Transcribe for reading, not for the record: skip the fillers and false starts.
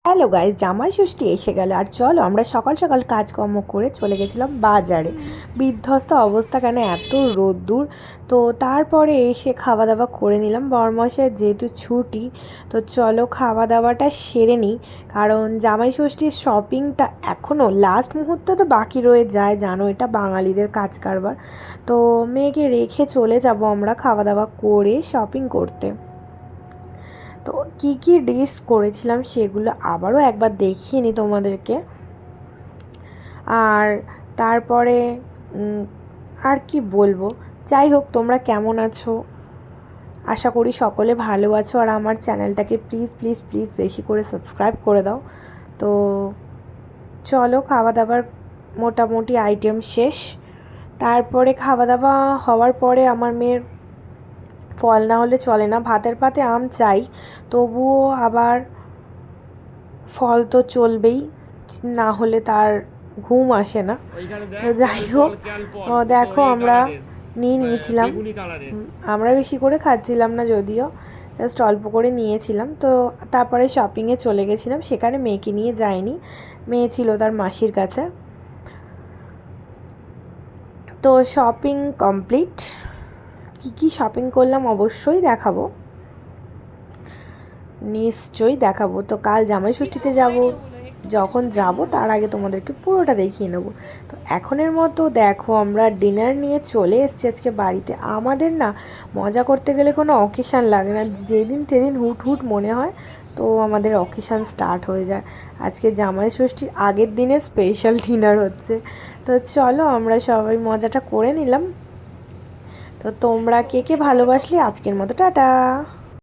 Hello guys, জামাই ষষ্ঠী এসে গেল আর চলো আমরা সকাল সকাল কাজকর্ম করে চলে গেছিলাম বাজারে। বিধ্বস্ত অবস্থা, কেন এত রোদ্দুর। তো তারপরে এসে খাওয়া দাওয়া করে নিলাম, বরমশাইয়ের যেহেতু ছুটি। তো চলো খাওয়া দাওয়াটা সেরে নিই, কারণ জামাই ষষ্ঠীর শপিংটা এখনও লাস্ট মুহূর্তে তো বাকি রয়ে যায়, জানো এটা বাঙালিদের কাজ কারবার। তো মেয়েকে রেখে চলে যাব আমরা খাওয়া দাওয়া করে শপিং করতে। তো কী কী ডিশ করেছিলাম সেগুলো আবারও একবার দেখিয়ে নিই তোমাদেরকে। আর তারপরে আর কি বলবো, যাই হোক তোমরা কেমন আছো, আশা করি সকলে ভালো আছো। আর আমার চ্যানেলটাকে প্লিজ প্লিজ প্লিজ বেশি করে সাবস্ক্রাইব করে দাও। তো চলো খাওয়া দাওয়ার মোটামুটি আইটেম শেষ। তারপরে খাওয়া দাওয়া হওয়ার পরে আমার মেয়ের ফল না হলে চলে না, ভাতের পাতে আম চাই, তবুও আবার ফল তো চলবেই, না হলে তার ঘুম আসে না। তো যাই হোক, দেখো আমরা নিয়েছিলাম, আমরা বেশি করে খাচ্ছিলাম না যদিও, জাস্ট অল্প করে নিয়েছিলাম। তো তারপরে শপিংয়ে চলে গেছিলাম, সেখানে মেয়েকে নিয়ে যাইনি, মেয়ে ছিল তার মাসির কাছে। তো শপিং কমপ্লিট, কী শপিং করলাম অবশ্যই দেখাবো, নিশ্চয়ই দেখাবো। তো কাল জামাই ষষ্ঠীতে যাব, যখন যাব তার আগে তোমাদেরকে পুরোটা দেখিয়ে নেবো। তো এখনের মতো দেখো আমরা ডিনার নিয়ে চলে এসেছি আজকে বাড়িতে। আমাদের না মজা করতে গেলে কোনো অকেশান লাগে না, যেদিন সেদিন হুট হুট মনে হয় তো আমাদের অকেশান স্টার্ট হয়ে যায়। আজকে জামাই ষষ্ঠীর আগের দিনে স্পেশাল ডিনার হচ্ছে। তো চলো আমরা সবাই মজাটা করে নিলাম। তো তোমরা কে কে ভালোবাসলে আজকের মতো টাটা।